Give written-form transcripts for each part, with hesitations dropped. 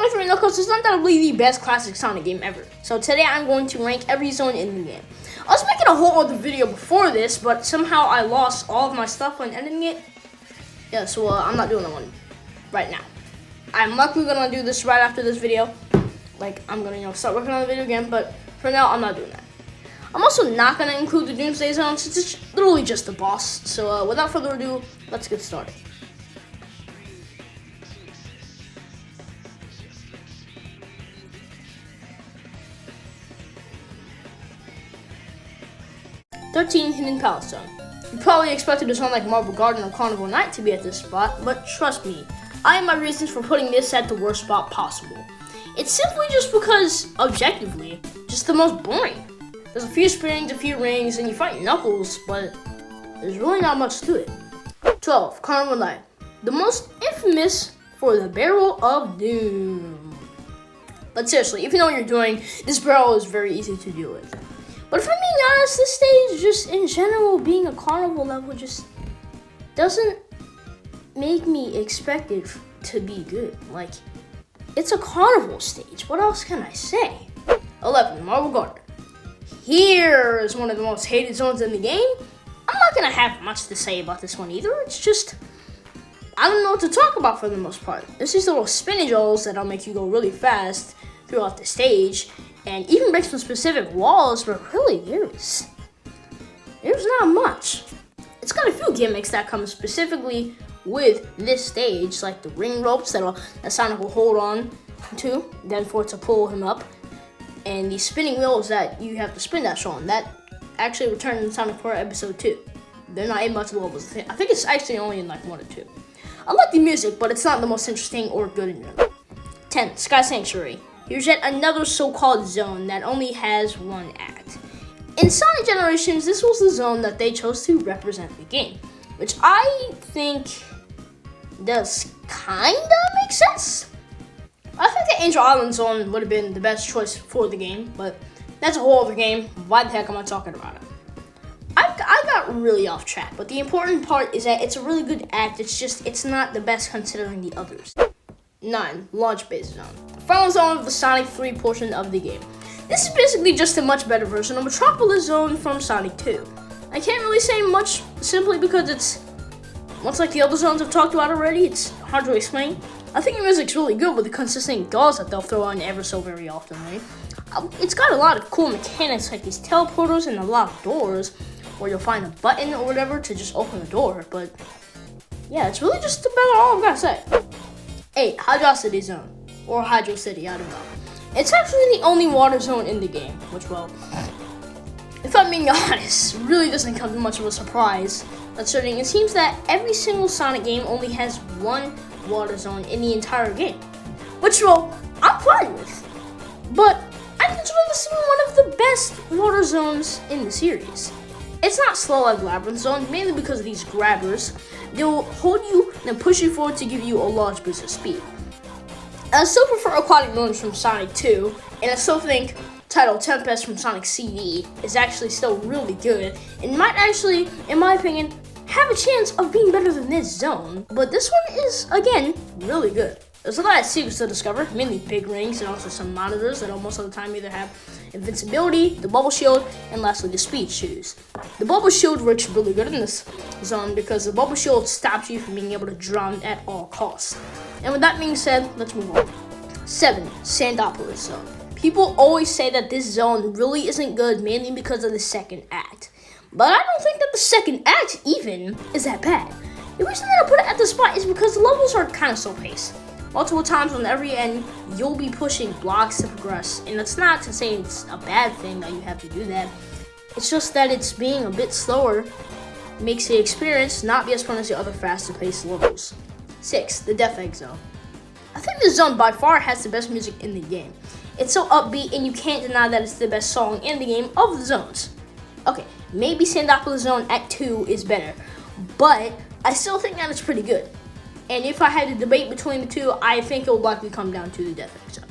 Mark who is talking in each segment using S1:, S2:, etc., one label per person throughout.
S1: Sonic 3 Knuckles is undoubtedly the best classic Sonic game ever. So today I'm going to rank every zone in the game. I was making a whole other video before this, but somehow I lost all of my stuff when editing it. Yeah, so I'm not doing that one right now. I'm likely gonna do this right after this video. Like, I'm gonna, start working on the video again, but for now, I'm not doing that. I'm also not gonna include the Doomsday Zone since it's literally just the boss. So without further ado, let's get started. Hidden Palace Zone. You probably expected a zone like Marble Garden or Carnival Night to be at this spot, but trust me, I have my reasons for putting this at the worst spot possible. It's simply just because, objectively, just the most boring. There's a few springs, a few rings, and you fight Knuckles, but there's really not much to it. 12. Carnival Night. The most infamous for the Barrel of Doom. But seriously, if you know what you're doing, this barrel is very easy to deal with. But if I'm being honest, this stage, just in general, being a carnival level, just doesn't make me expect it to be good. Like, it's a carnival stage. What else can I say? 11. Marble Garden. Here is one of the most hated zones in the game. I'm not gonna have much to say about this one either. It's just, I don't know what to talk about for the most part. There's these little spinach holes that'll make you go really fast throughout the stage, and even break some specific walls, but really there's not much. It's got a few gimmicks that come specifically with this stage, like the ring ropes that Sonic will hold on to, then for it to pull him up, and these spinning wheels that you have to spin dash on. That actually returned in Sonic 4 Episode 2. They're not in much levels. I think it's actually only in like 1 or 2. I like the music, but it's not the most interesting or good in general. 10. Sky Sanctuary. Here's yet another so-called zone that only has one act. In Sonic Generations, this was the zone that they chose to represent the game, which I think does kinda make sense. I think the Angel Island zone would have been the best choice for the game, but that's a whole other game. Why the heck am I talking about it? I got really off track, but the important part is that it's a really good act. It's not the best considering the others. 9. Launch Base Zone. The final zone of the Sonic 3 portion of the game. This is basically just a much better version of Metropolis Zone from Sonic 2. I can't really say much simply because it's, much like the other zones I've talked about already, it's hard to explain. I think the music's really good with the consistent gauze that they'll throw on ever so very often, right? It's got a lot of cool mechanics like these teleporters and the locked doors, where you'll find a button or whatever to just open the door, but yeah, it's really just about all I've got to say. 8. Hydrocity Zone, or Hydro City, I don't know. It's actually the only water zone in the game, which, well, if I'm being honest, really doesn't come to much of a surprise, considering it seems that every single Sonic game only has one water zone in the entire game, which, well, I'm fine with, but I consider this to be one of the best water zones in the series. It's not slow like Labyrinth Zone, mainly because of these grabbers. They'll hold you and push you forward to give you a large boost of speed. I still prefer Aquatic Ruins from Sonic 2, and I still think Tidal Tempest from Sonic CD is actually still really good, and might actually, in my opinion, have a chance of being better than this zone. But this one is, again, really good. There's a lot of secrets to discover, mainly big rings and also some monitors that most of the time either have invincibility, the bubble shield, and lastly the speed shoes. The bubble shield works really good in this zone because the bubble shield stops you from being able to drown at all costs. And with that being said, let's move on. 7. Sandopolis Zone. People always say that this zone really isn't good mainly because of the second act. But I don't think that the second act even is that bad. The reason that I put it at this spot is because the levels are kind of slow paced. Multiple times on every end, you'll be pushing blocks to progress. And it's not to say it's a bad thing that you have to do that. It's just that it's being a bit slower makes the experience not be as fun as the other faster paced levels. 6. The Death Egg Zone. I think this zone by far has the best music in the game. It's so upbeat and you can't deny that it's the best song in the game of the zones. Okay, maybe Sandopolis Zone Act 2 is better, but I still think that it's pretty good. And if I had to debate between the two, I think it would likely come down to the Death Egg Zone.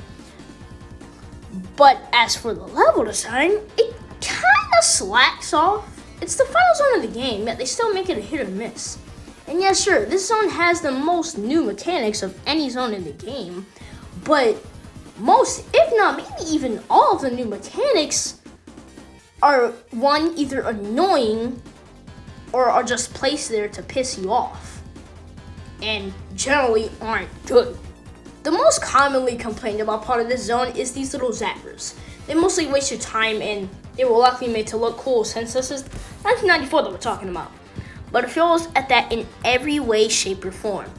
S1: But as for the level design, it kind of slacks off. It's the final zone of the game, yet they still make it a hit or miss. And yeah, sure, this zone has the most new mechanics of any zone in the game, but most, if not maybe even all of the new mechanics are either annoying or are just placed there to piss you off and generally aren't good. The most commonly complained about part of this zone is these little zappers. They mostly waste your time and they were likely made to look cool since this is 1994 that we're talking about. But it fails at that in every way, shape, or form.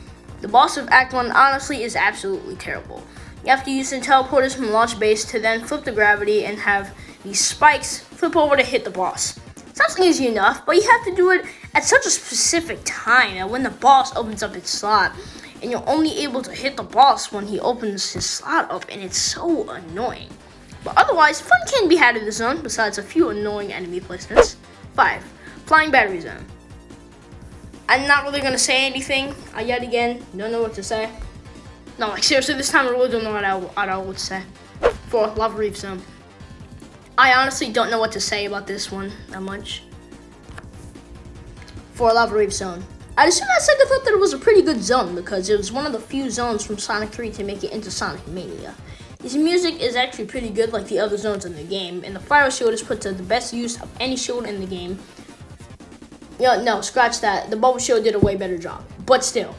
S1: The boss of Act 1 honestly is absolutely terrible. You have to use the teleporters from launch base to then flip the gravity and have these spikes flip over to hit the boss. Sounds easy enough, but you have to do it at such a specific time that when the boss opens up its slot, and you're only able to hit the boss when he opens his slot up, and it's so annoying. But otherwise, fun can be had in the zone, besides a few annoying enemy placements. 5. Flying Battery Zone. I'm not really going to say anything, yet again, don't know what to say. No, like seriously, this time I really don't know what to say. 4. Lava Reef Zone. I honestly don't know what to say about this one that much. 4. Lava Reef Zone. I'd assume that Sega thought that it was a pretty good zone because it was one of the few zones from Sonic 3 to make it into Sonic Mania. His music is actually pretty good like the other zones in the game, and the fire shield is put to the best use of any shield in the game. No, scratch that. The bubble shield did a way better job, but still.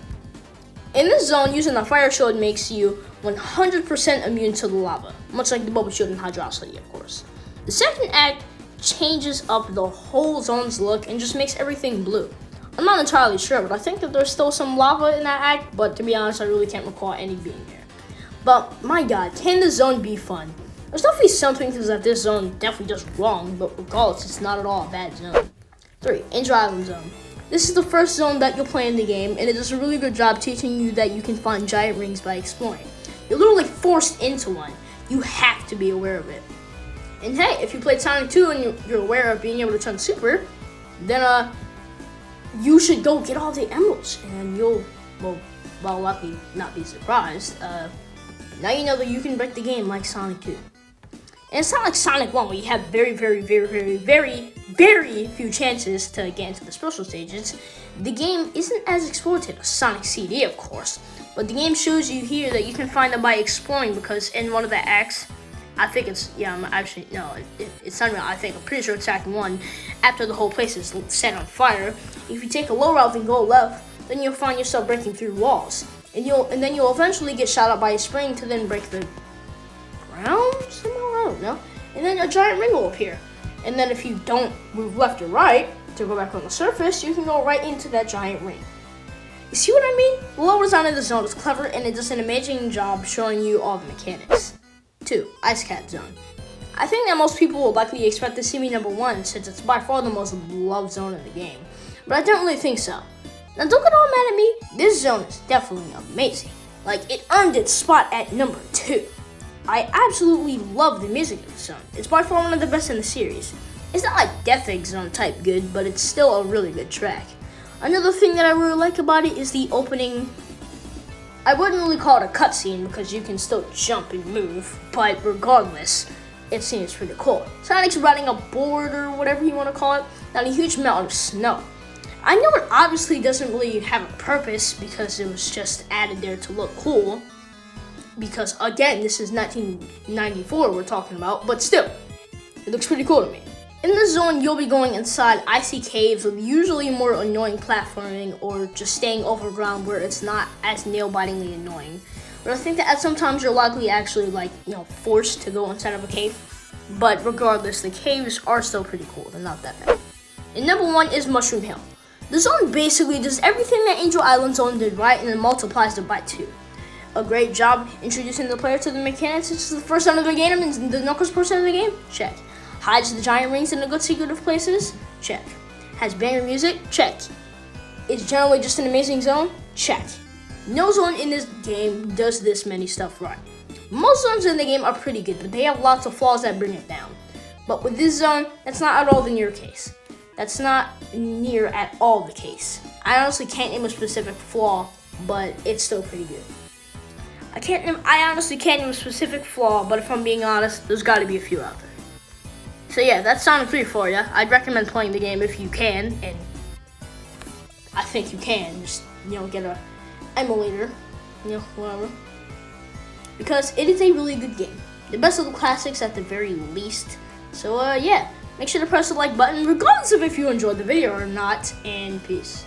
S1: In this zone, using the fire shield makes you 100% immune to the lava, much like the bubble shield in Hydrocity, of course. The second act changes up the whole zone's look and just makes everything blue. I'm not entirely sure, but I think that there's still some lava in that act, but to be honest, I really can't recall any being there. But my god, can this zone be fun? There's definitely some things that this zone definitely does wrong, but regardless, it's not at all a bad zone. 3. Angel Island Zone. This is the first zone that you'll play in the game, and it does a really good job teaching you that you can find giant rings by exploring. You're literally forced into one. You have to be aware of it. And hey, if you played Sonic 2 and you're aware of being able to turn super, then you should go get all the emeralds, and you'll, well, likely not be surprised. Now you know that you can break the game like Sonic 2. And it's not like Sonic 1 where you have very few chances to get into the special stages. The game isn't as exploited as Sonic CD, of course, but the game shows you here that you can find them by exploring, because in one of the acts, I think it's, it's not real. I'm pretty sure it's Act 1, after the whole place is set on fire. If you take a low route and go left, then you'll find yourself breaking through walls. And then you'll eventually get shot up by a spring to then break the ground somehow, I don't know. And then a giant ring will appear. And then if you don't move left or right to go back on the surface, you can go right into that giant ring. You see what I mean? The lower design of the zone is clever, and it does an amazing job showing you all the mechanics. 2. Ice Cat Zone. I think that most people will likely expect this to be number 1, since it's by far the most loved zone in the game. But I don't really think so. Now don't get all mad at me, this zone is definitely amazing. Like, it earned its spot at number 2. I absolutely love the music of the zone. It's by far one of the best in the series. It's not like Death Egg Zone type good, but it's still a really good track. Another thing that I really like about it is the opening. I wouldn't really call it a cutscene because you can still jump and move, but regardless, it seems pretty cool. Sonic's riding a board or whatever you want to call it, on a huge mountain of snow. I know it obviously doesn't really have a purpose because it was just added there to look cool. Because again, this is 1994 we're talking about, but still, it looks pretty cool to me. In this zone, you'll be going inside icy caves with usually more annoying platforming or just staying overground where it's not as nail-bitingly annoying. But I think that at sometimes you're likely actually forced to go inside of a cave. But regardless, the caves are still pretty cool. They're not that bad. And number 1 is Mushroom Hill. The zone basically does everything that Angel Island Zone did right and then multiplies it by 2. A great job introducing the player to the mechanics. This is the first zone of the game and the Knuckles portion of the game? Check. Hides the giant rings in the good secretive places? Check. Has banger music? Check. Is generally just an amazing zone? Check. No zone in this game does this many stuff right. Most zones in the game are pretty good, but they have lots of flaws that bring it down. But with this zone, that's not at all the near case. That's not near at all the case. I honestly can't name a specific flaw, but it's still pretty good. I honestly can't name a specific flaw, but if I'm being honest, there's got to be a few out there. So yeah, that's Sonic 3 for you. I'd recommend playing the game if you can, and I think you can. Just, get a emulator, whatever. because it is a really good game. The best of the classics at the very least. So yeah, make sure to press the like button regardless of if you enjoyed the video or not, and peace.